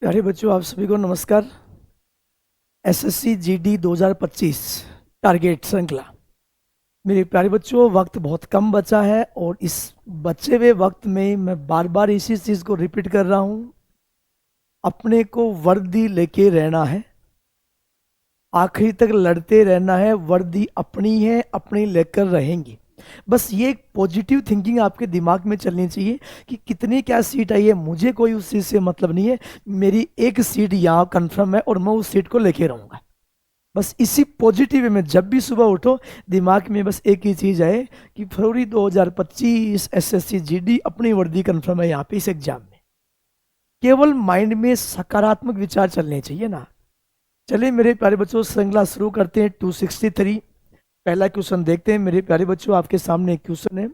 प्यारे बच्चों, आप सभी को नमस्कार। एसएससी जीडी 2025 टारगेट श्रृंखला। मेरे प्यारे बच्चों, वक्त बहुत कम बचा है और इस बचे हुए वक्त में मैं बार बार इसी चीज़ को रिपीट कर रहा हूँ। अपने को वर्दी लेके रहना है, आखिरी तक लड़ते रहना है। वर्दी अपनी है, अपनी लेकर रहेंगे। बस ये एक पॉजिटिव थिंकिंग आपके दिमाग में चलनी चाहिए कि कितनी क्या सीट आई है, मुझे कोई उस चीज़ से मतलब नहीं है। मेरी एक सीट यहाँ कंफर्म है और मैं उस सीट को लेके रहूँगा। बस इसी पॉजिटिव में जब भी सुबह उठो, दिमाग में बस एक ही चीज़ आए कि फरवरी 2025 एसएससी जीडी अपनी वर्दी कंफर्म है यहाँ पे इस एग्जाम में। केवल माइंड में सकारात्मक विचार चलने चाहिए ना। चलिए मेरे प्यारे बच्चों, श्रृंखला शुरू करते हैं। 263 पहला क्वेश्चन देखते हैं। मेरे प्यारे बच्चों, आपके सामने एक क्वेश्चन है।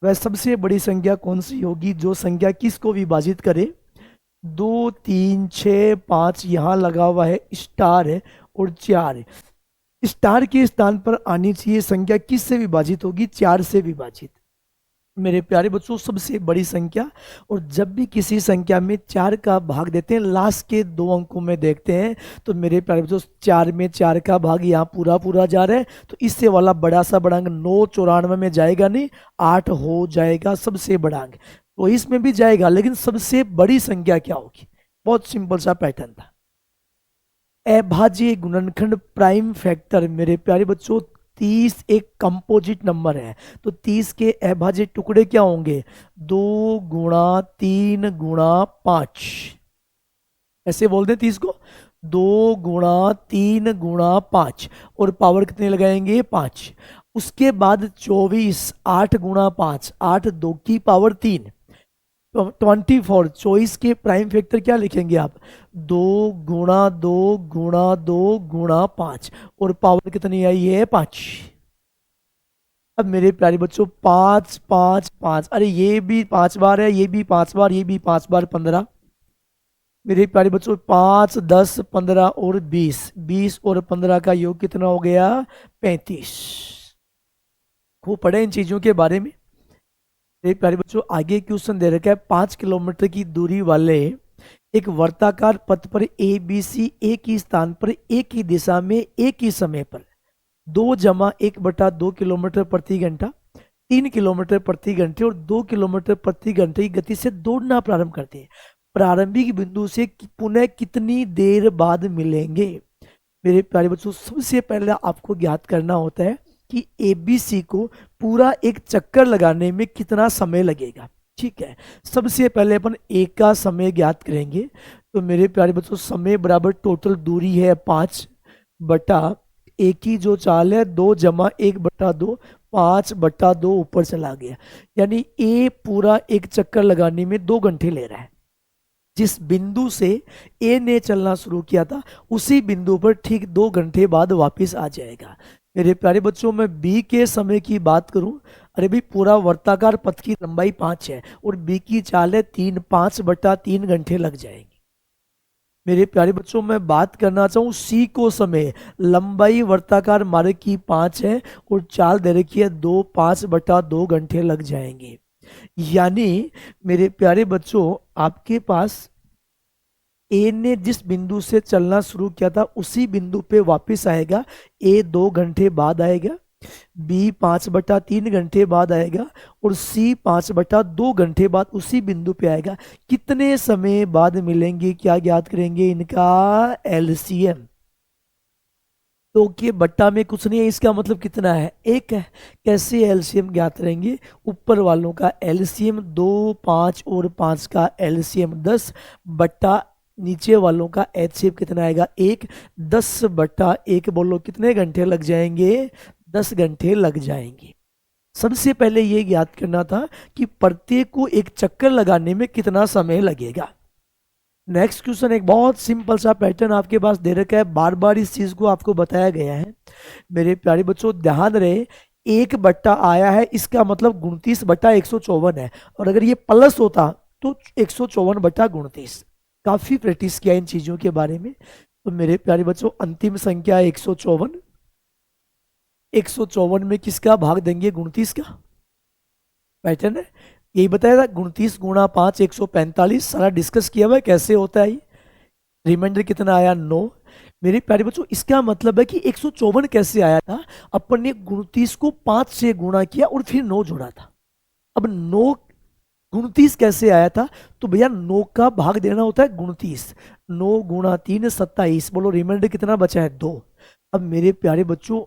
वह सबसे बड़ी संख्या कौन सी होगी जो संख्या किसको विभाजित करे? 2, 3, 6, 5 यहाँ लगा हुआ है, स्टार है और 4 है। स्टार के स्थान पर आनी चाहिए संख्या किस से विभाजित होगी? 4 से विभाजित। मेरे प्यारे बच्चों, सबसे बड़ी संख्या, और जब भी किसी संख्या में 4 का भाग देते हैं, लास्ट के 2 अंकों में देखते हैं, तो मेरे प्यारे बच्चों 4 में 4 का भाग यहाँ पूरा पूरा जा रहा है, तो इससे वाला बड़ा सा बड़ा अंक 994 में जाएगा नहीं, 8 हो जाएगा सबसे बड़ा अंक। तो इसमें भी जाएगा, लेकिन सबसे बड़ी संख्या क्या होगी? बहुत सिंपल सा पैटर्न था। अभाज्य गुणनखंड प्राइम फैक्टर। मेरे प्यारे बच्चों, 30 एक कंपोजिट नंबर है, तो 30 के अभाज्य टुकड़े क्या होंगे? 2 गुणा 3 गुणा 5। ऐसे बोल दें 30 को, 2 गुणा 3 गुणा 5, और पावर कितने लगाएंगे? 5। उसके बाद 24, 8 गुणा 5, 8 2 की पावर 3, 24। 24 के प्राइम फैक्टर क्या लिखेंगे आप? 2 गुणा 2 गुणा 2 गुणा 5, और पावर कितनी आई है? 5। अब मेरे प्यारे बच्चों, 5 5 5, अरे ये भी 5 बार है, ये भी 5 बार, ये भी 5 बार, 15। मेरे प्यारे बच्चों, 5 10 15 और 20, 20 और 15 का योग कितना हो गया? 35। खूब पढ़े इन चीजों के बारे में। मेरे प्यारे बच्चों, आगे क्वेश्चन दे रखा है। 5 किलोमीटर की दूरी वाले एक वर्ताकार पथ पर ए बी सी एक ही स्थान पर एक ही दिशा में एक ही समय पर 2 + 1/2 किलोमीटर प्रति घंटा, 3 किलोमीटर प्रति घंटे और 2 किलोमीटर प्रति घंटे की गति से दौड़ना प्रारंभ करते हैं। प्रारंभिक बिंदु से पुनः कितनी देर बाद मिलेंगे? मेरे प्यारे बच्चों, सबसे पहले आपको ज्ञात करना होता है कि एबीसी को पूरा एक चक्कर लगाने में कितना समय लगेगा। ठीक है, सबसे पहले अपन ए का समय ज्ञात करेंगे। तो मेरे प्यारे बच्चों, समय बराबर टोटल दूरी है 5 बटा ए की जो चाल है 2 + 1/2, 5/2 ऊपर चला गया। यानी ए पूरा एक चक्कर लगाने में 2 घंटे ले रहा है। जिस बिंदु से ए ने चलना शुरू किया था, उसी बिंदु पर ठीक 2 घंटे बाद वापस आ जाएगा। मेरे प्यारे बच्चों, मैं बी के समय की बात करूं, अरे भाई पूरा वर्ताकार पथ की लंबाई 5 है और बी की चाल है 3, 5/3 घंटे लग जाएंगे। मेरे प्यारे बच्चों, मैं बात करना चाहूँ सी को समय, लंबाई वर्ताकार मार्ग की 5 है और चाल दे रखी है 2, 5/2 घंटे लग जाएंगे। यानी मेरे प्यारे बच्चों, आपके पास ए ने जिस बिंदु से चलना शुरू किया था उसी बिंदु पे वापस आएगा। ए 2 घंटे बाद आएगा, बी 5/3 घंटे बाद आएगा और सी 5/2 घंटे बाद उसी बिंदु पे आएगा। कितने समय बाद मिलेंगे, क्या ज्ञात करेंगे? इनका एलसीएम। तो के बट्टा में कुछ नहीं है, इसका मतलब कितना है? 1 है। कैसे एलसीएम ज्ञात करेंगे? ऊपर वालों का एलसीएम 2, 5 और 5 का एलसीएम 10 बट्टा नीचे वालों का एचसीएफ कितना आएगा? 1। 10/1 बोलो कितने घंटे लग जाएंगे? 10 घंटे लग जाएंगे। सबसे पहले ये ज्ञात करना था कि प्रत्येक को एक चक्कर लगाने में कितना समय लगेगा। नेक्स्ट क्वेश्चन एक बहुत सिंपल सा पैटर्न आपके पास दे रखा है, बार बार इस चीज को आपको बताया गया है। मेरे प्यारे बच्चों, ध्यान रहे, 1 बट्टा आया है, इसका मतलब 29/154 है, और अगर ये प्लस होता तो 154/29। काफी प्रैक्टिस किया इन चीजों के बारे में। तो मेरे प्यारे बच्चों, अंतिम संख्या 154। 154 में किसका भाग देंगे? 29 का। पैटर्न है यही बताया था, 29 × 5 145। सारा डिस्कस किया हुआ है कैसे होता है ये। रिमाइंडर कितना आया 9। मेरे प्यारे बच्चों इसका मतलब है कि 154 कैसे आया था, अपन ने 29 को 5 से गुणा किया और फिर 9 जोड़ा था। अब 9 29 कैसे आया था, तो भैया 9 का भाग देना होता है 29। 9 गुणा 3 27। बोलो रिमाइंडर कितना बचा है 2। अब मेरे प्यारे बच्चों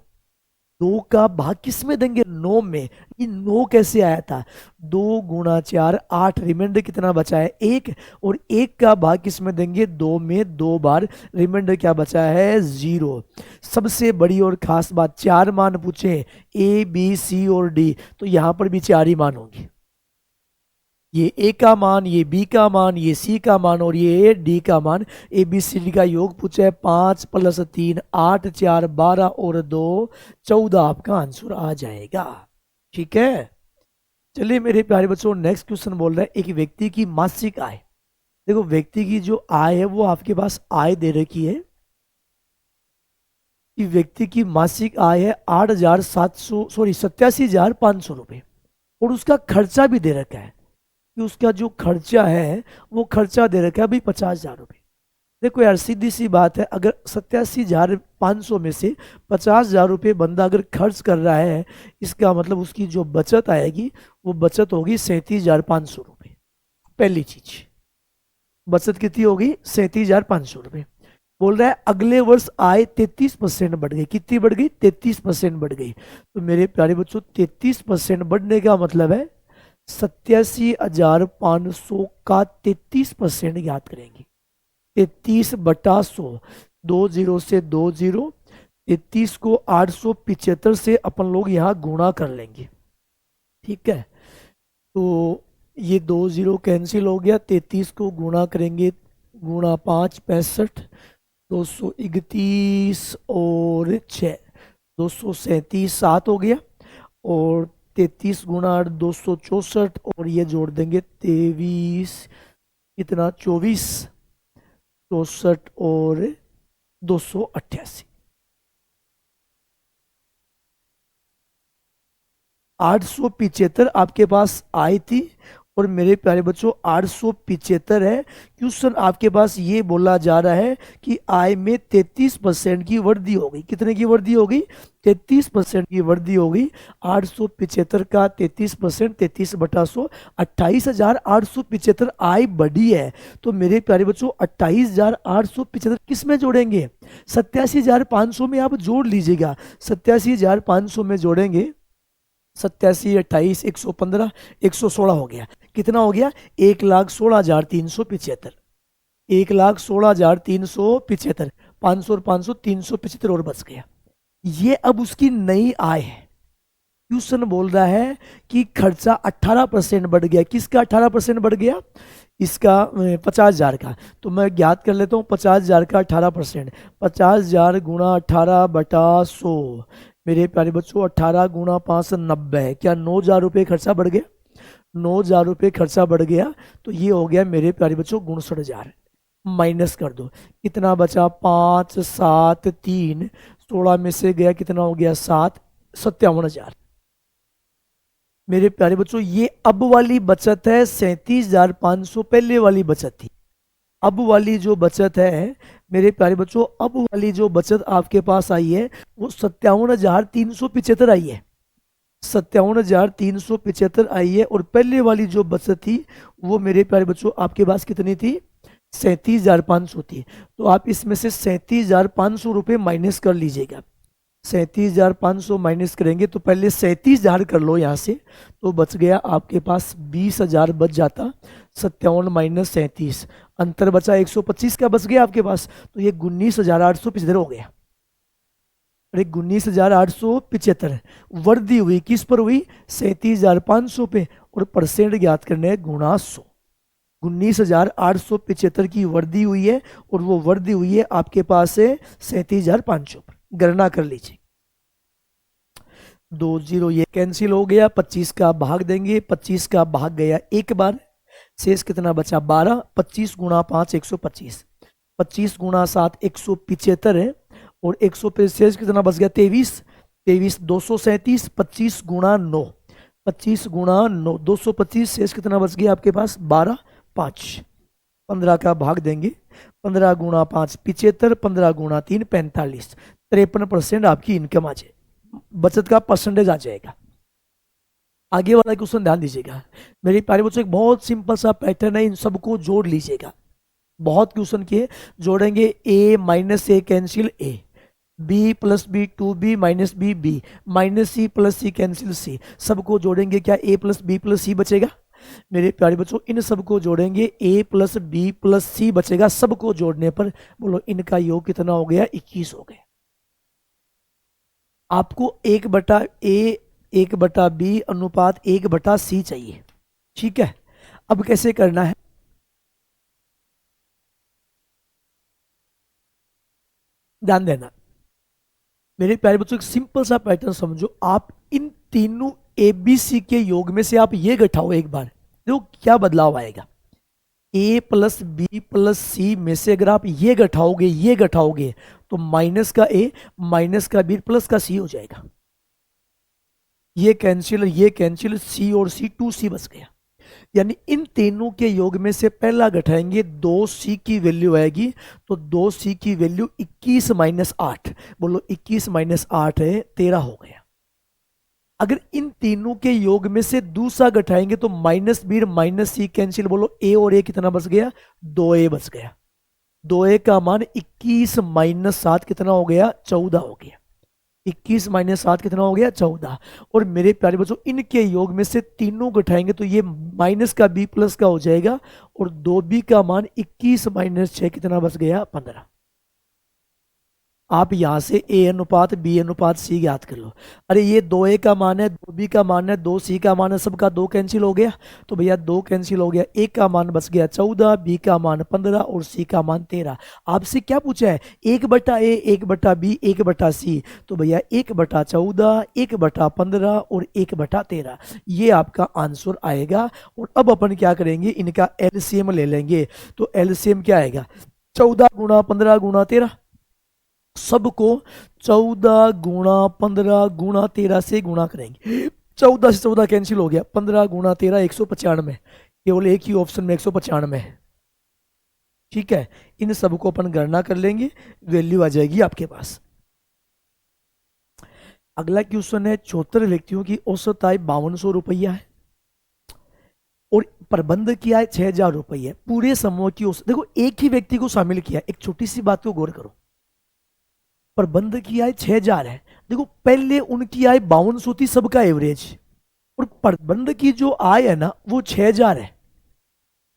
2 का भाग किस में देंगे 9 में। ये 9 कैसे आया था, 2 गुणा 4 8। रिमाइंडर कितना बचा है 1। और 1 का भाग किस में देंगे 2 में 2 बार। रिमाइंडर क्या बचा है 0। सबसे बड़ी और खास बात, 4 मान पूछे ए बी सी और डी, तो यहां पर भी 4 ही मान होंगे। ये ए का मान, ये बी का मान, ये सी का मान और ये डी का मान। ए बी सी डी का योग पूछा है 5 + 3 8 4 12 और 2 14। आपका आंसर आ जाएगा। ठीक है, चलिए मेरे प्यारे बच्चों नेक्स्ट क्वेश्चन बोल रहा है एक व्यक्ति की मासिक आय। देखो व्यक्ति की जो आय है वो आपके पास आय दे रखी है कि व्यक्ति की मासिक आय है 87,500 रुपए और उसका खर्चा भी दे रखा है कि उसका जो खर्चा है वो खर्चा दे रखा है भाई 50,000 रुपये। देखो यार सीधी सी बात है, अगर 87,500 में से 50,000 रुपये बंदा अगर खर्च कर रहा है, इसका मतलब उसकी जो बचत आएगी वो बचत होगी 37,500 रुपये। पहली चीज बचत कितनी होगी 37,500 रुपये। बोल रहा है अगले वर्ष आय 33% बढ़ गई। कितनी बढ़ गई 33% बढ़ गई। तो मेरे प्यारे बच्चों 33% बढ़ने का मतलब है 87,500 का 33% याद करेंगे। 33/100, 2 जीरो से 2 जीरो। 33 को 875 से अपन लोग यहाँ गुणा कर लेंगे। ठीक है, तो ये 2 जीरो कैंसिल हो गया। 33 को गुणा करेंगे, गुणा 5 65, 231 और 6 237 7 हो गया। और 33 गुणा 8 264 और ये जोड़ देंगे 23 इतना 24 64 और 288। 875 आपके पास आई थी और मेरे प्यारे बच्चों 875 है। क्वेश्चन आपके पास ये बोला जा रहा है कि आय में 33% की वृद्धि हो गई। कितने की वृद्धि हो गई 33% की वृद्धि हो गई। 875 का 33%, 33/100 28,875 आय बढ़ी है। तो मेरे प्यारे बच्चों 28,875 किस में जोड़ेंगे 87,500 में आप जोड़ लीजिएगा। 87,500 में जोड़ेंगे 87 28 115 116 हो गया। कितना हो गया 1,16,375। 1,16,375 500 और 500 375 और बच गया। ये अब उसकी नई आय है। क्वेश्चन बोल रहा है कि खर्चा 18% बढ़ गया। किसका 18% बढ़ गया इसका 50,000 का। तो मैं ज्ञात कर लेता हूँ 50,000 का 18%। 50,000 गुणा 18/100। मेरे प्यारे बच्चों 18 गुणा 5 90। क्या 9,000 रुपये खर्चा बढ़ गया 9,000 रुपये खर्चा बढ़ गया। तो ये हो गया मेरे प्यारे बच्चों 59,000। माइनस कर दो कितना बचा 5 7 3 16 में से गया कितना हो गया 7 57,000। मेरे प्यारे बच्चों ये अब वाली बचत है 37,500। पहले वाली बचत थी। अब वाली जो बचत है मेरे प्यारे बच्चों, अब वाली जो बचत आपके पास आई है वो 57,375 आई है। 57,375 आई है। और पहले वाली जो बचत थी वो मेरे प्यारे बच्चों आपके पास कितनी थी 37,500 थी। तो आप इसमें से 37,500 रुपये माइनस कर लीजिएगा। 37,500 माइनस करेंगे तो पहले 37,000 कर लो यहाँ से, तो बच गया आपके पास 20,000 बच जाता। 57 माइनस 37 अंतर बचा 125 का बच गया आपके पास। तो ये 19,875 हो गया। अरे 19,875 वृद्धि हुई किस पर हुई 37,500 पे। और परसेंट ज्ञात करने हैं गुणा 100। 19,875 की वृद्धि हुई है और वो वृद्धि हुई है आपके पास से 37,500 पर। गणना कर लीजिए। 2 जीरो ये कैंसिल हो गया। 25 का भाग देंगे, 25 का भाग गया एक बार। शेष कितना बचा 12। 25 गुणा 5 125। 25 गुणा 7 175 है। और 100 पे शेष कितना बच गया 23। 23 237। 25 गुणा 9 25 गुणा 9 225। शेष कितना बच गया आपके पास 12 5। 15 का भाग देंगे, 15 × 5 75, 15 × 3 45, 53% आपकी इनकम आ जाए, बचत का परसेंटेज आ जाएगा। आगे वाला क्वेश्चन ध्यान दीजिएगा मेरे प्यारे बच्चों, एक बहुत सिंपल सा पैटर्न है, इन सबको जोड़ लीजिएगा। बहुत क्वेश्चन किए, जोड़ेंगे a minus A cancel a, b plus B 2b minus B B, minus C plus C cancel C, सबको जोड़ेंगे क्या a plus B plus C बचेगा। मेरे प्यारे बच्चों इन सबको जोड़ेंगे a plus B plus C बचेगा, सबको जोड़ने पर बोलो इनका योग कितना हो गया, 21 हो गया। आपको 1/a 1/b अनुपात 1/c चाहिए, ठीक है। अब कैसे करना है, ध्यान देना मेरे प्यारे बच्चों, एक सिंपल सा पैटर्न समझो। आप इन तीनों ए बी सी के योग में से आप ये घटाओ एक बार, देखो क्या बदलाव आएगा। ए प्लस बी प्लस सी में से अगर आप ये घटाओगे तो माइनस का ए माइनस का बी प्लस का सी हो जाएगा। ये कैंसिल सी और सी 2c बच गया। यानी इन तीनों के योग में से पहला घटाएंगे, 2c की वैल्यू आएगी, तो 2c की वैल्यू 21 माइनस 8, बोलो 21 माइनस 8 है 13 हो गया। अगर इन तीनों के योग में से दूसरा घटाएंगे तो माइनस बी माइनस सी कैंसिल, बोलो ए और ए कितना बच गया, 2a बच गया। 2a का मान 21 माइनस 7 कितना हो गया, 14 हो गया। 21 माइनस 7 कितना हो गया, 14। और मेरे प्यारे बच्चों इनके योग में से तीनों घटाएंगे तो ये माइनस का बी प्लस का हो जाएगा, और 2b का मान 21 माइनस 6 कितना बच गया, 15। आप यहां से a अनुपात b अनुपात c याद कर लो। अरे ये 2a का मान है, 2b का मान है, 2c का मान है, सबका 2 कैंसिल हो गया, तो भैया 2 कैंसिल हो गया, a का मान बच गया 14, b का मान 15 और c का मान 13। आपसे क्या पूछा है, 1/a 1/b 1/c, तो भैया 1/14 1/15 और 1/13, ये आपका आंसर आएगा। और अब अपन क्या करेंगे, इनका एलसीएम ले लेंगे। तो एलसीएम क्या आएगा, 14 × 15 × 13, सबको 14 × 15 × 13 से गुणा करेंगे। 14 से 14 कैंसिल हो गया, 15 × 13 195, केवल एक ही ऑप्शन में 195 है, ठीक है। इन सबको अपन गणना कर लेंगे, वैल्यू आ जाएगी आपके पास। अगला क्वेश्चन है, 74 व्यक्तियों की औसत आय 5200 रुपया है और प्रबंध की आय 6000 रुपये है। पूरे समूह की औसत, देखो एक ही व्यक्ति को शामिल किया, एक छोटी सी बात को गौर करो। प्रबंध की आय 6000 है, देखो पहले उनकी आय 5200 थी, सबका एवरेज, और प्रबंध की जो आय है ना वो 6000 है।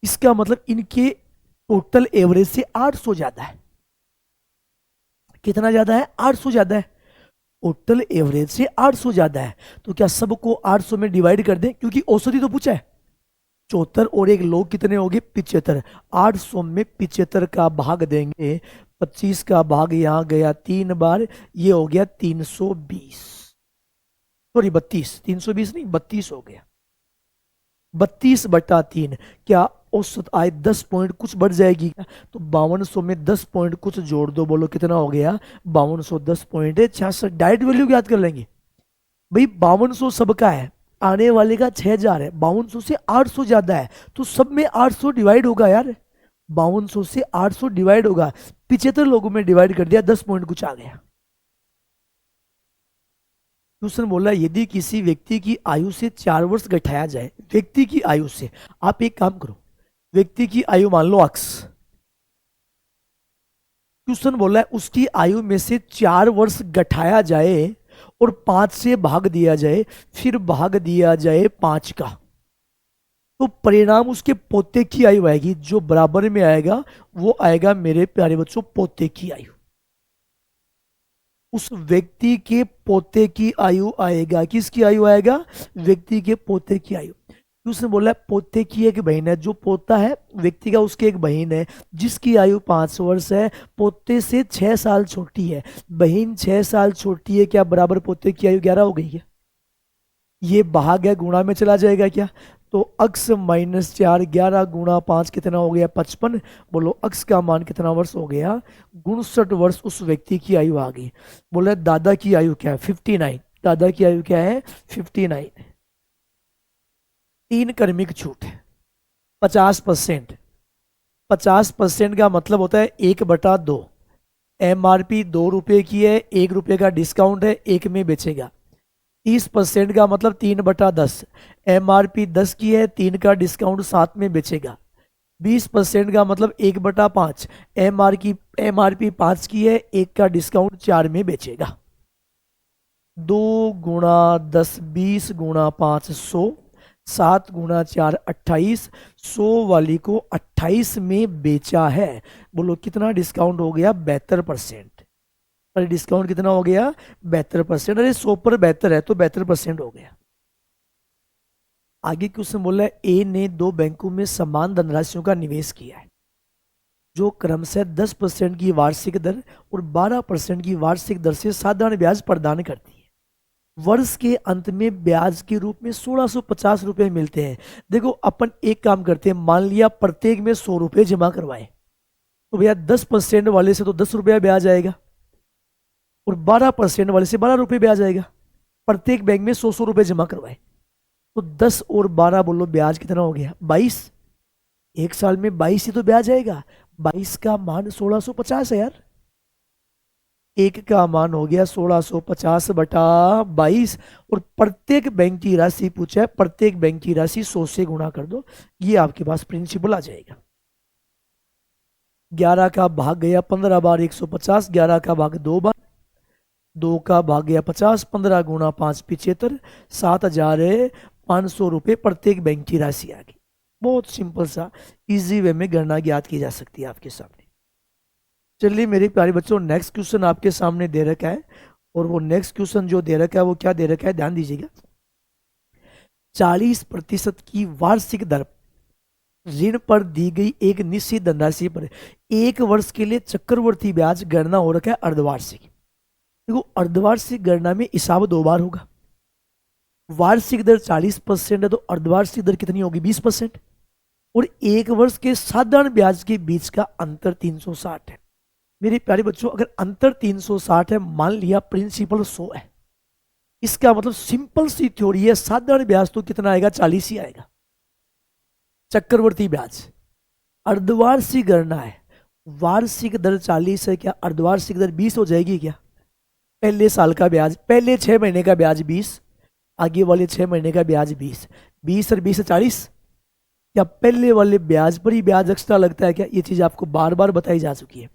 इसका मतलब इनके टोटल एवरेज से 800 ज्यादा है। कितना ज्यादा है, 800 ज्यादा है। टोटल एवरेज से 800 ज्यादा है, तो क्या सबको 800 में डिवाइड कर दें, क्योंकि औसत तो पूछा है। 74 और एक लोग कितने हो गए, 75। 800 में 75 का भाग देंगे, 25 का भाग यहां गया 3 बार, ये हो गया 320, सॉरी 32, 320 नहीं 32 हो गया। 32/3, क्या औसत आय 10 पॉइंट कुछ बढ़ जाएगी क्या, तो 5200 में 10 पॉइंट कुछ जोड़ दो, बोलो कितना हो गया, 5200 10 पॉइंट 66। डायरेक्ट वैल्यू याद कर लेंगे भाई, 5200 सबका है, आने वाले का 6000 है, 5200 से 800 ज्यादा है, तो सब में 800 डिवाइड होगा यार, 5200 से 800 डिवाइड होगा। 75 लोगों में डिवाइड कर दिया, 10 पॉइंट कुछ आ गया। क्वेश्चन बोला, यदि किसी व्यक्ति की आयु से 4 वर्ष घटाया जाए, व्यक्ति की आयु से, आप एक काम करो, व्यक्ति की आयु मान लो x, क्वेश्चन बोला है उसकी आयु में से 4 वर्ष घटाया जाए और 5 से भाग दिया जाए, फिर भाग दिया जाए 5 का, तो परिणाम उसके पोते की आयु आएगी, जो बराबर में आएगा वो आएगा मेरे प्यारे बच्चों पोते की आयु। उस व्यक्ति के पोते की आयु आएगा, किसकी आयु आएगा, व्यक्ति के पोते की आयु। उसने बोला पोते की एक बहन है, जो पोता है व्यक्ति का उसकी एक बहन है जिसकी आयु 5 वर्ष है, पोते से 6 साल छोटी है, बहन 6 साल छोटी है, क्या बराबर पोते की आयु 11 हो गई है। ये भाग है, गुणा में चला जाएगा क्या, तो x माइनस 4 11 × 5 कितना हो गया, 55। बोलो x का मान कितना वर्ष हो गया, 59 वर्ष उस व्यक्ति की आयु आ गई। बोले दादा की आयु क्या है, 59, दादा की आयु क्या है, 59। 3 क्रमिक छूट है 50%, 50% का मतलब होता है 1/2। MRP 2 रुपये की है, 1 रुपये का डिस्काउंट है, 1 में बेचेगा। 30% का मतलब 3/10। MRP 10 की है, 3 का डिस्काउंट 7 में बेचेगा। 20% का मतलब 1/5। MRP 5 की है, 1 का डिस्काउंट 4 में बेचेगा। 2 × 10 20 × 5 100, 7 × 4 28। 100 वाली को 28 में बेचा है। बोलो कितना डिस्काउंट हो गया? 72%। अरे डिस्काउंट कितना हो गया? 72%। अरे 100 पर 72 है तो 72% हो गया। आगे क्वेश्चन बोला है, ए ने 2 बैंकों में समान धनराशियों का निवेश किया है जो क्रमशः 10% की वार्षिक दर और 12% की वार्षिक दर से साधारण ब्याज प्रदान करती है। वर्ष के अंत में ब्याज के रूप में 1650 रुपए मिलते हैं। देखो अपन एक काम करते हैं, मान लिया प्रत्येक में 100 रुपए जमा करवाए, तो भैया 10% वाले से तो 10 रुपया ब्याज आएगा और 12% वाले से 12 रुपये ब्याज आएगा। प्रत्येक बैंक में 100 रुपए जमा करवाए तो 10 और 12 बोलो ब्याज कितना हो गया? 22। एक साल में 22 ही तो ब्याज आएगा। 22 का मान 1650 है यार। एक का मान हो गया 1650/22। और प्रत्येक बैंक की राशि पूछा है, प्रत्येक बैंक की राशि 100 से गुणा कर दो, ये आपके पास प्रिंसिपल आ जाएगा। 11 का भाग गया 15 बार 150, 11 का भाग 2 बार, 2 का भाग गया 50, 15 × 5 75, 7500 रुपये प्रत्येक बैंक की राशि आ गई। बहुत सिंपल सा इजी वे में गणना ज्ञात की जा सकती है आपके सामने। चलिए मेरे प्यारे बच्चों, नेक्स्ट क्वेश्चन आपके सामने दे रखा है और वो नेक्स्ट क्वेश्चन जो दे रखा है वो क्या दे रखा है, ध्यान दीजिएगा। 40% की वार्षिक दर ऋण पर दी गई एक निश्चित धनराशि पर 1 वर्ष के लिए चक्रवर्ती ब्याज गणना हो रखा है अर्धवार्षिक। देखो अर्धवार्षिक गणना में हिसाब 2 बार होगा। वार्षिक दर 40% है तो अर्धवार्षिक दर कितनी होगी? 20%। और 1 वर्ष के साधारण ब्याज के बीच का अंतर 360 है। मेरे प्यारे बच्चों, अगर अंतर 360 है, मान लिया प्रिंसिपल 100 है, इसका मतलब सिंपल सी थ्योरी है, साधारण ब्याज तो कितना आएगा? 40 ही आएगा। चक्रवर्ती ब्याज अर्धवार्षिक गणना है, वार्षिक दर 40 है, क्या अर्धवार्षिक दर 20 हो जाएगी क्या? पहले साल का ब्याज, पहले 6 महीने का ब्याज 20, आगे वाले 6 महीने का ब्याज 20, 20 और 20 40। क्या पहले वाले ब्याज पर ही ब्याज एक्स्ट्रा लगता है क्या? ये चीज आपको बार बार बताई जा चुकी है।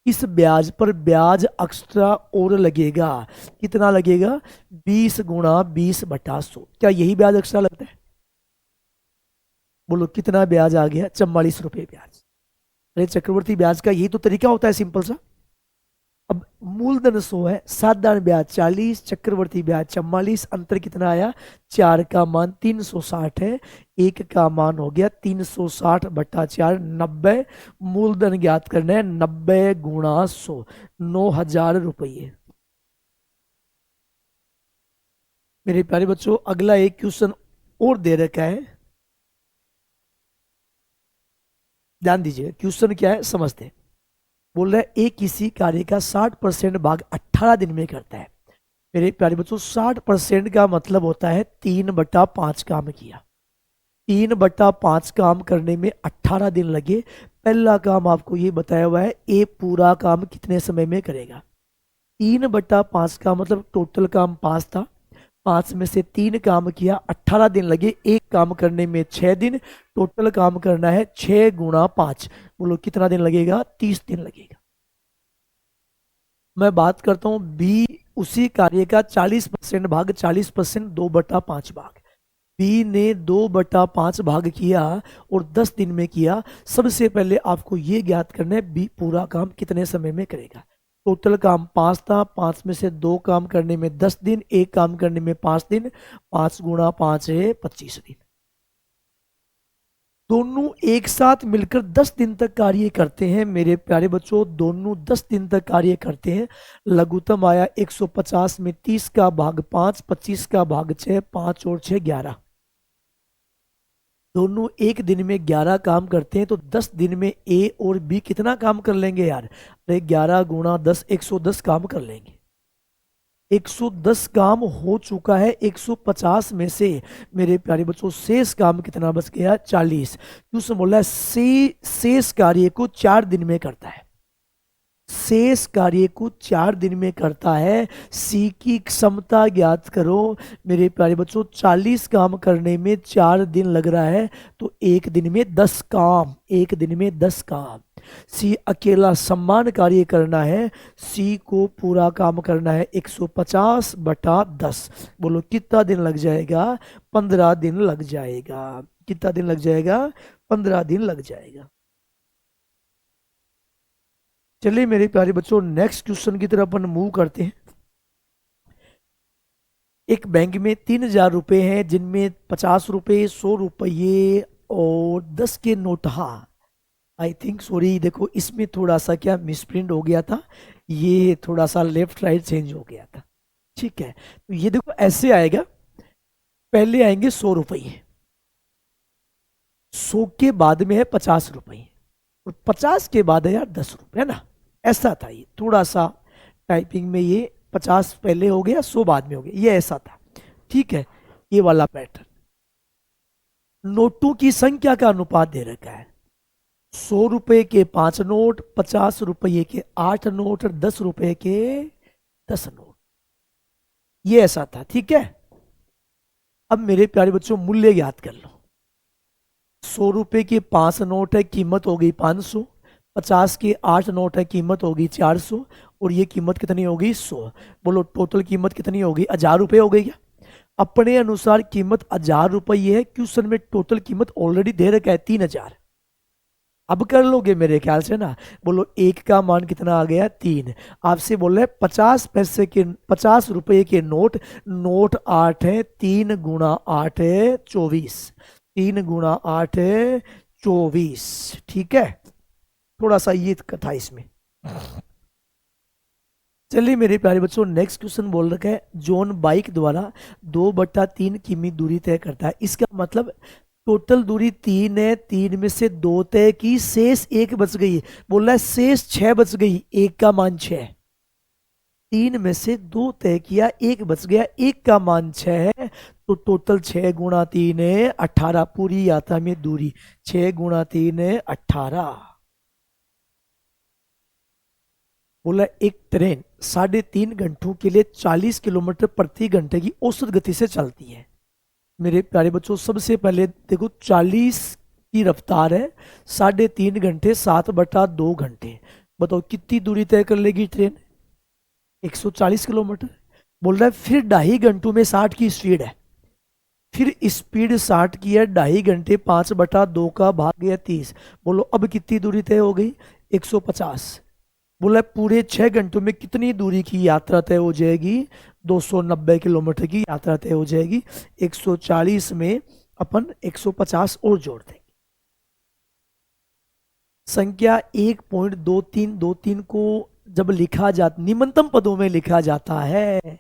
इस ब्याज पर ब्याज एक्स्ट्रा और लगेगा। कितना लगेगा? 20 × 20/100। क्या यही ब्याज एक्स्ट्रा लगता है? बोलो कितना ब्याज आ गया? 44 रुपये ब्याज। अरे चक्रवर्ती ब्याज का यही तो तरीका होता है, सिंपल सा। अब मूलधन 100 है, साधारण ब्याज 40, चक्रवर्ती ब्याज 44, अंतर कितना आया? 4 का मान 360 है, 1 का मान हो गया 360/4 90। मूलधन ज्ञात करना है, 90 × 100 9000 रुपये। मेरे प्यारे बच्चों अगला एक क्वेश्चन और दे रखा है, ध्यान दीजिए क्वेश्चन क्या है समझते हैं। बोल रहा है एक किसी कार्य का 60% भाग 18 दिन में करता है। मेरे प्यारे बच्चों 60% का मतलब होता है 3/5 काम किया। 3/5 काम करने में 18 दिन लगे। पहला काम आपको ये बताया हुआ है, ए पूरा काम कितने समय में करेगा? 3/5 का मतलब टोटल काम 5 था, 5 में से 3 काम किया, 18 दिन लगे। एक काम करने में 6 दिन, टोटल काम करना है 6 × 5। बोलो कितना दिन लगेगा? 30 दिन लगेगा। मैं बात करता हूं बी, उसी कार्य का 40% भाग 40% 2/5 भाग। बी ने 2/5 भाग किया और 10 दिन में किया। सबसे पहले आपको यह ज्ञात करना है बी पूरा काम कितने समय में करेगा। टोटल काम 5 था, 5 में से 2 काम करने में 10 दिन, एक काम करने में 5 दिन, 5 × 5 है 25 दिन। दोनों एक साथ मिलकर 10 दिन तक कार्य करते हैं। मेरे प्यारे बच्चों दोनों 10 दिन तक कार्य करते हैं। लघुत्तम आया 150 में 30 का भाग 5, 25 का भाग 6, 5 और 6 11। दोनों एक दिन में 11 काम करते हैं तो 10 दिन में ए और बी कितना काम कर लेंगे यार? अरे 11 × 10 110 काम कर लेंगे। 110 काम हो चुका है 150 में से। मेरे प्यारे बच्चों शेष काम कितना बच गया? 40। क्वेश्चन बोला है शेष कार्य को 4 दिन में करता है। शेष कार्य को 4 दिन में करता है। सी की क्षमता ज्ञात करो। मेरे प्यारे बच्चों 40 काम करने में 4 दिन लग रहा है, तो एक दिन में 10 काम, एक दिन में 10 काम। सी अकेला समान कार्य करना है। सी को पूरा काम करना है 150 बटा 10। बोलो कितना दिन लग जाएगा? 15 दिन लग जाएगा। कितना दिन लग जाएगा? 15 दिन लग जाएगा। चलिए मेरे प्यारे बच्चों नेक्स्ट क्वेश्चन की तरफ अपन मूव करते हैं। एक बैंक में 3,000 रुपए हैं, जिनमें 50 रुपए, 100 रुपये और 10 के नोट। हाँ आई थिंक सॉरी, देखो इसमें थोड़ा सा क्या मिसप्रिंट हो गया था, ये थोड़ा सा लेफ्ट राइट चेंज हो गया था। ठीक है, तो ये देखो ऐसे आएगा, पहले आएंगे 100 रुपये, 100 के बाद में है 50 रुपये, और 50 के बाद है यार 10 रुपये, है ना। ऐसा था, ये थोड़ा सा टाइपिंग में ये 50 पहले हो गया 100 बाद में हो गया, ये ऐसा था। ठीक है, ये वाला पैटर्न। नोटों की संख्या का अनुपात दे रखा है। 100 रुपए के 5 नोट, 50 रुपये के 8 नोट और 10 रुपए के 10 नोट, ये ऐसा था। ठीक है, अब मेरे प्यारे बच्चों मूल्य याद कर लो। 100 रुपए के 5 नोट है, कीमत हो गई 500। 50 के 8 नोट है, कीमत होगी 400, और ये कीमत कितनी होगी? 100। बोलो टोटल कीमत कितनी होगी? 1000 रुपये हो गई क्या? अपने अनुसार कीमत 1000 रुपये है। क्वेश्चन में टोटल कीमत ऑलरेडी दे रखा है 3000। अब कर लोगे मेरे ख्याल से ना। बोलो एक का मान कितना आ गया? 3। आपसे बोल रहे 50 पैसे के 50 रुपये के नोट, नोट 8 है, 3 गुणा 8 है 24, 3 गुणा 8 है 24। ठीक है, थोड़ा सा ये था इसमें। चलिए मेरे प्यारे बच्चों नेक्स्ट क्वेश्चन बोल रखा है, जॉन बाइक द्वारा 2/3 किमी दूरी तय करता है। इसका मतलब टोटल दूरी 3 है, 3 में से 2 तय की, शेष 1 बच गई। बोल रहा है शेष 6 बच गई, 1 का मान 6। 3 में से 2 तय किया, 1 बच गया, 1 का मान 6 है, तो टोटल 6 गुणा 3 है 18। पूरी यात्रा में दूरी 6 गुणा 3 है 18। बोला एक ट्रेन 3.5 घंटों के लिए 40 किलोमीटर प्रति घंटे की औसत गति से चलती है। मेरे प्यारे बच्चों सबसे पहले देखो 40 की रफ्तार है, 3.5 घंटे, 7/2 घंटे। बताओ कितनी दूरी तय कर लेगी ट्रेन? 140 किलोमीटर। बोल रहा है फिर 2.5 घंटों में 60 की स्पीड है। फिर स्पीड 60 की है, 2.5 घंटे, 5/2 का भाग गया 30। बोलो अब कितनी दूरी तय हो गई? 150। बोला पूरे 6 घंटों में कितनी दूरी की यात्रा तय हो जाएगी? 290 किलोमीटर की यात्रा तय हो जाएगी। 140 में अपन 150 और जोड़ देंगे। संख्या 1.2323 को जब लिखा जाता, निम्नतम पदों में लिखा जाता है,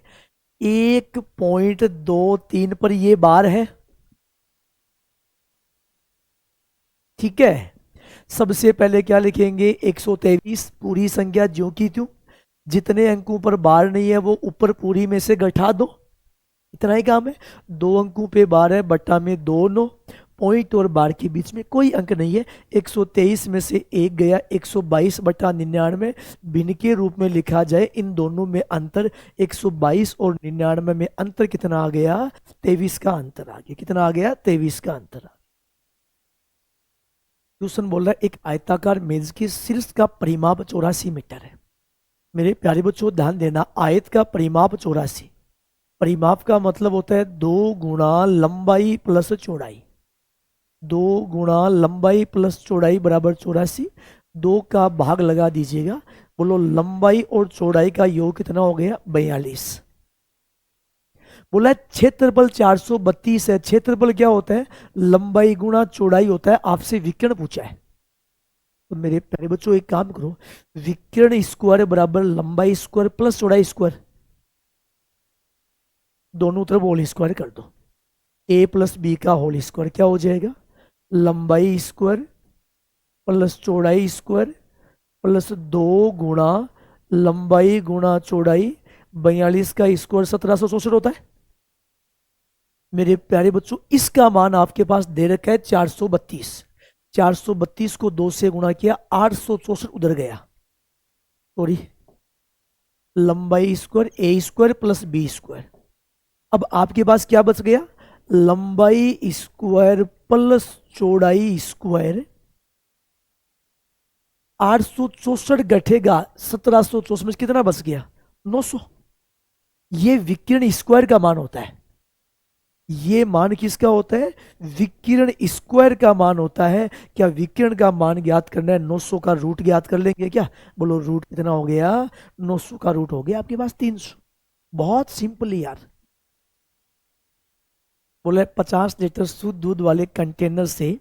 1.23 पर ये बार है। ठीक है, सबसे पहले क्या लिखेंगे? 123 पूरी संख्या ज्यों की त्यों, जितने अंकों पर बार नहीं है वो ऊपर पूरी में से घटा दो, इतना ही काम है। 2 अंकों पे बार है, बट्टा में 2 9, पॉइंट और बार के बीच में कोई अंक नहीं है। 123 में से 1 गया, 122/99 भिन्न के रूप में लिखा जाए। इन दोनों में अंतर 122 और 99 में अंतर कितना आ गया? 23 का अंतर आ गया। कितना आ गया? 23 का अंतर आ गया। क्वेश्चन बोल रहा है एक आयताकार मेज की शीर्ष का परिमाप 84 मीटर है। मेरे प्यारे बच्चों ध्यान देना, आयत का परिमाप 84। परिमाप का मतलब होता है 2 गुणा लंबाई प्लस चौड़ाई। 2 गुणा लंबाई प्लस चौड़ाई बराबर 84। 2 का भाग लगा दीजिएगा। बोलो लंबाई और चौड़ाई का योग कितना हो गया? 42। बोला क्षेत्रफल 432 है। क्षेत्रफल क्या होता है? लंबाई गुणा चौड़ाई होता है। आपसे विकर्ण पूछा है, तो मेरे प्यारे बच्चों एक काम करो, विकर्ण स्क्वायर बराबर लंबाई स्क्वायर प्लस चौड़ाई स्क्वायर, दोनों तरफ होल स्क्वायर कर दो। a प्लस बी का होल स्क्वायर क्या हो जाएगा? लंबाई स्क्वायर प्लस चौड़ाई स्क्वायर प्लस 2 गुणा लंबाई गुणा चौड़ाई 42 का स्क्वायर 1764 होता है। मेरे प्यारे बच्चों, इसका मान आपके पास दे रखा है 432। 432 को 2 से गुणा किया, 864 उधर गया। सॉरी, लंबाई स्क्वायर ए स्क्वायर प्लस बी स्क्वायर। अब आपके पास क्या बच गया? लंबाई स्क्वायर प्लस चौड़ाई स्क्वायर। 864 घटेगा 1764 में कितना बच गया? 900। ये विकिरण स्क्वायर का मान होता है। ये मान किसका होता है? विकिरण स्क्वायर का मान होता है। क्या विकिरण का मान ज्ञात करना है? 900 का रूट ज्ञात कर लेंगे क्या? बोलो रूट कितना हो गया? 900 का रूट हो गया आपके पास 300। बहुत सिंपल यार। बोले 50 लीटर शुद्ध दूध वाले कंटेनर से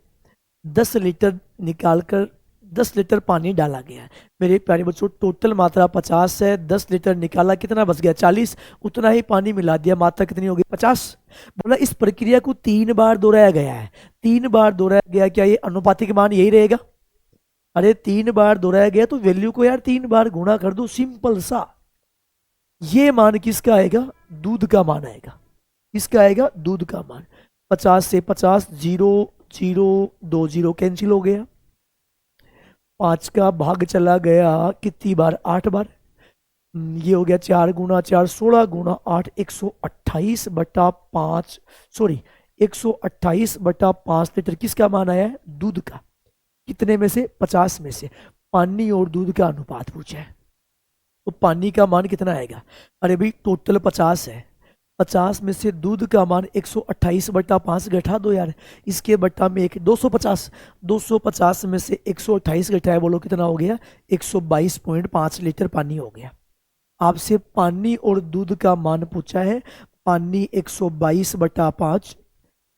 10 लीटर निकालकर 10 लीटर पानी डाला गया है। मेरे प्यारे बच्चों, टोटल मात्रा 50 है, 10 लीटर निकाला, कितना बच गया? 40। उतना ही पानी मिला दिया, मात्रा कितनी होगी? 50। बोला इस प्रक्रिया को 3 बार दोहराया गया है। 3 बार दोहराया गया, क्या ये अनुपातिक मान यही रहेगा? अरे 3 बार दोहराया गया तो वैल्यू को यार 3 बार गुणा कर दो, सिंपल सा। ये मान किसका आएगा? दूध का मान आएगा। किसका आएगा? दूध का मान। 50 से 50, 0 0 2 0 कैंसिल हो गया। 5 का भाग चला गया कितनी बार? 8 बार। ये हो गया 4 गुना 4 16 गुना 8, 128 बटा 5। सॉरी, 128 बटा 5 लीटर किसका मान आया है? दूध का। कितने में से? 50 में से। पानी और दूध का अनुपात पूछा है, तो पानी का मान कितना आएगा? अरे भाई टोटल 50 है, 50 में से दूध का मान 128 बटा 5 घटा दो यार। इसके बट्टा में एक 250। 250 में से 128 घटाया, बोलो कितना हो गया? 122.5 लीटर पानी हो गया। आपसे पानी और दूध का मान पूछा है। पानी 122 बटा 5,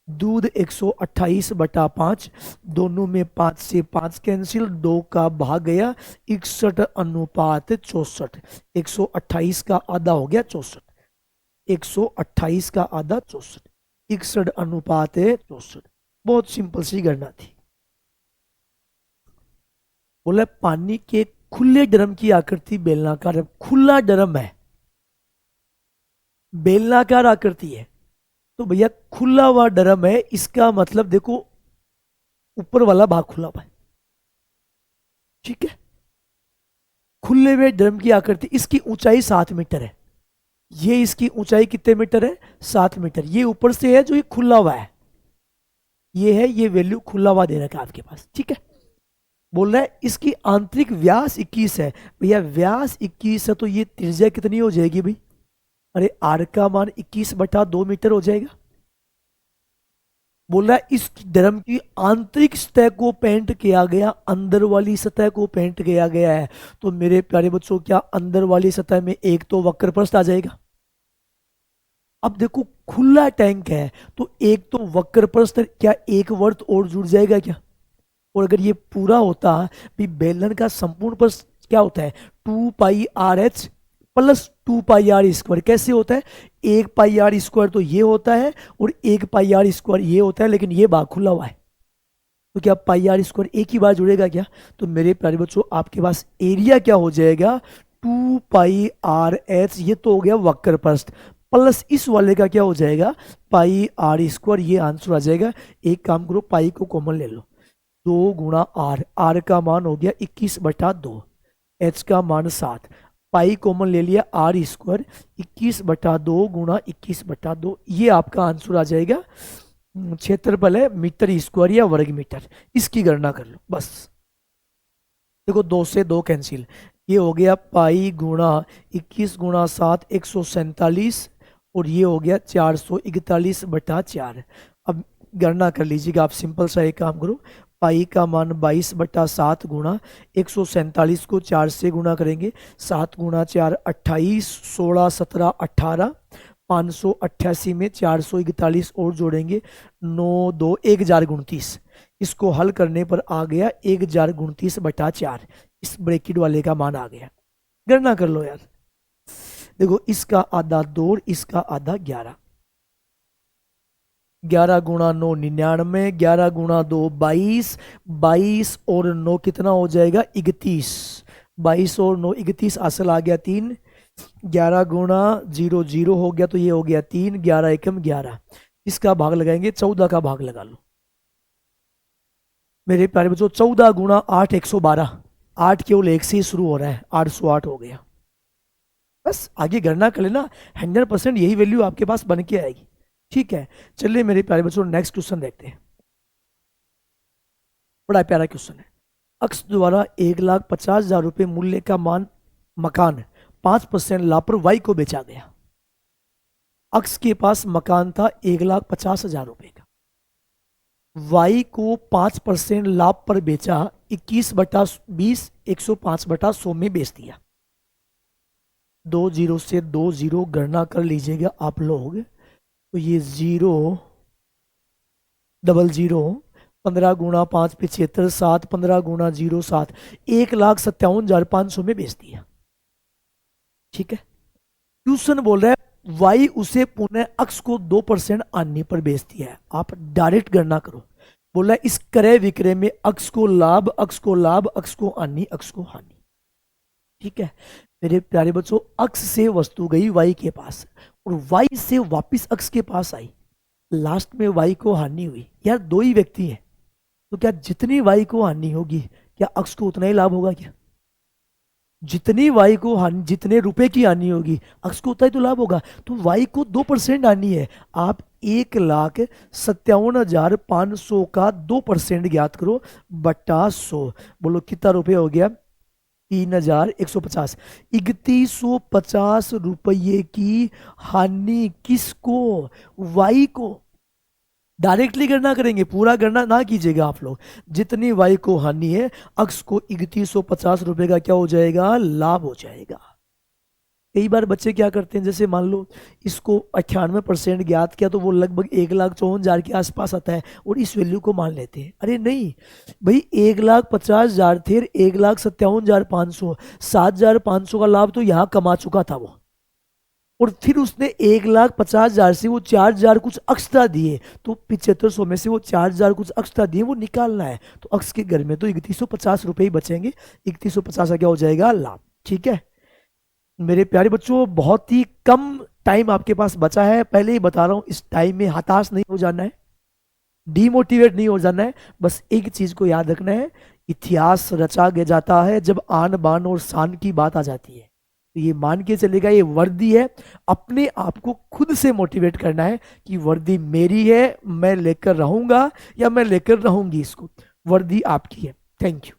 दूध 128 बटा 5, दोनों में 5 से 5 कैंसिल, 2 का भाग गया, 61 अनुपात 64। 128 का आधा हो गया 64। 128 का आधा 64, 61 अनुपात 64। बहुत सिंपल सी गणना थी। बोला पानी के खुले ड्रम की आकृति बेलनाकार है। खुला ड्रम है, बेलनाकार आकृति है, तो भैया खुला हुआ ड्रम है, इसका मतलब देखो ऊपर वाला भाग खुला हुआ है। ठीक है, खुले हुए ड्रम की आकृति, इसकी ऊंचाई 7 मीटर है। ये इसकी ऊंचाई कितने मीटर है? 7 मीटर। ये ऊपर से है जो ये खुला हुआ है, ये है, ये वैल्यू खुला हुआ दे रखा है आपके पास। ठीक है, बोल रहा है इसकी आंतरिक व्यास 21 है। भैया व्यास 21 है तो ये त्रिज्या कितनी हो जाएगी भाई? अरे आर का मान 21 बटा 2 मीटर हो जाएगा। बोल रहा है इस ड्रम की आंतरिक सतह को पेंट किया गया, अंदर वाली सतह को पेंट किया गया है। तो मेरे प्यारे बच्चों, क्या अंदर वाली सतह में एक तो वक्र प्रस्थ आ जाएगा? अब देखो खुला टैंक है तो एक तो वक्र प्रस्थ, क्या एक वर्त और जुड़ जाएगा क्या? और अगर ये पूरा होता भी, बेलन का संपूर्ण प्रस्थ क्या होता है? 2πr/h plus 2πr²। कैसे होता है? 1πr² तो ये होता है और 1πr² ये होता है, लेकिन ये भाग खुला हुआ है, तो क्या πr² एक ही बार जुड़ेगा क्या? तो मेरे प्यारे बच्चों, आपके पास एरिया क्या हो जाएगा? 2πr/h, ये तो हो गया वक्र प्रस्थ, प्लस इस वाले का क्या हो जाएगा? πr²। ये आंसर आ जाएगा। एक काम करो, पाई को कॉमन ले लो, 2 गुणा आर। आर का मान हो गया 21 बटा 2, एच का मान 7, पाई कॉमन ले लिया, r², 21 बटा 2 गुणा 21 बटा 2। ये आपका आंसर आ जाएगा। क्षेत्रफल है मीटर स्क्वायर या वर्ग मीटर, इसकी गणना कर लो बस। देखो 2 से 2 कैंसिल, ये हो गया पाई गुणा 21 गुणा 7, 147, और ये हो गया 441 बटा 4। अब गणना कर लीजिएगा आप, सिंपल सा एक काम करो, पाई का मान 22 बटा 7 गुणा 147 को 4 से गुणा करेंगे, 7 गुणा 4 28, 16 17 18, 588 में 441 और जोड़ेंगे, 9 2 1029। इसको हल करने पर आ गया 1029 बटा 4। इस ब्रैकेट वाले का मान आ गया। गणना कर लो यार। देखो इसका आधा 2 और इसका आधा 11। 11 गुणा 9 99, 11 गुणा 2 22, 22 और 9 कितना हो जाएगा? 31। 22 और 9 31, असल आ गया 3, 11 गुणा 0 0 हो गया, तो ये हो गया 3, 11 एकम 11। इसका भाग लगाएंगे, 14 का भाग लगा लो मेरे प्यारे बच्चों। 14 गुणा 8 112। 8 केवल एक से ही शुरू हो रहा है, 808 हो गया। बस आगे गणना कर लेना, 100% यही वैल्यू आपके पास बन के आएगी। ठीक है, चलिए मेरे प्यारे बच्चों नेक्स्ट क्वेश्चन देखते हैं। बड़ा प्यारा क्वेश्चन है। अक्स द्वारा 1,50,000 रुपए मूल्य का मकान 5% लाभ पर वाई को बेचा गया। अक्स के पास मकान था 1,50,000 रुपए का, वाई को 5% लाभ पर बेचा, 21/20 105/100 में बेच दिया। 2 0 से 2 0 गणना कर लीजिएगा आप लोग, तो ये 0 0 0, 15 गुणा 5 75, 7, 15 गुणा 0 7, 1,57,500 में बेच दिया। ठीक है, क्वेश्चन बोल रहा है वाई उसे पुनः अक्स को 2% आने पर बेच दिया है। आप डायरेक्ट गणना करो। बोला इस क्रय विक्रय में अक्स को लाभ, अक्स को लाभ, अक्स को हानि, अक्स को हानि। ठीक है मेरे प्यारे बच्चों, अक्स से वस्तु गई वाई के पास और वाई से वापस अक्स के पास आई, लास्ट में वाई को हानि हुई। यार दो ही व्यक्ति हैं, तो क्या जितनी वाई को हानि होगी क्या अक्स को उतना ही लाभ होगा क्या? जितनी वाई को हानि, जितने रुपए की हानि होगी अक्स को उतना ही तो लाभ होगा। तो वाई को 2% हानि है। आप 1,57,500 का 2% ज्ञात करो बटा 100। बोलो कितना रुपए हो गया? 3,150। 3,150 रुपये की हानि किसको? वाई को। डायरेक्टली गणना करेंगे, पूरा गणना ना कीजिएगा आप लोग। जितनी वाई को हानि है अक्स को 3,150 रुपए का क्या हो जाएगा? लाभ हो जाएगा। कई बार बच्चे क्या करते हैं, जैसे मान लो इसको 98% ज्ञात किया तो वो लगभग 1,54,000 के आसपास आता है और इस वैल्यू को मान लेते हैं। अरे नहीं भाई, 1,50,000 थे, 1,57,500, 7,500 का लाभ तो यहाँ कमा चुका था वो, और फिर उसने 1,50,000 से वो 4,000 कुछ एक्स्ट्रा दिए, तो 7,500 में से वो 4,000 कुछ एक्स्ट्रा दिए वो निकालना है। तो अक्स के घर में तो 3,150 रुपए ही बचेंगे। 3,150 का क्या हो जाएगा? लाभ। ठीक है मेरे प्यारे बच्चों, बहुत ही कम टाइम आपके पास बचा है। पहले ही बता रहा हूं, इस टाइम में हताश नहीं हो जाना है, डीमोटिवेट नहीं हो जाना है। बस एक चीज को याद रखना है, इतिहास रचा गया जाता है जब आन बान और शान की बात आ जाती है। तो ये मान के चलेगा ये वर्दी है, अपने आप को खुद से मोटिवेट करना है कि वर्दी मेरी है, मैं लेकर रहूंगा या मैं लेकर रहूंगी इसको। वर्दी आपकी है। Thank you.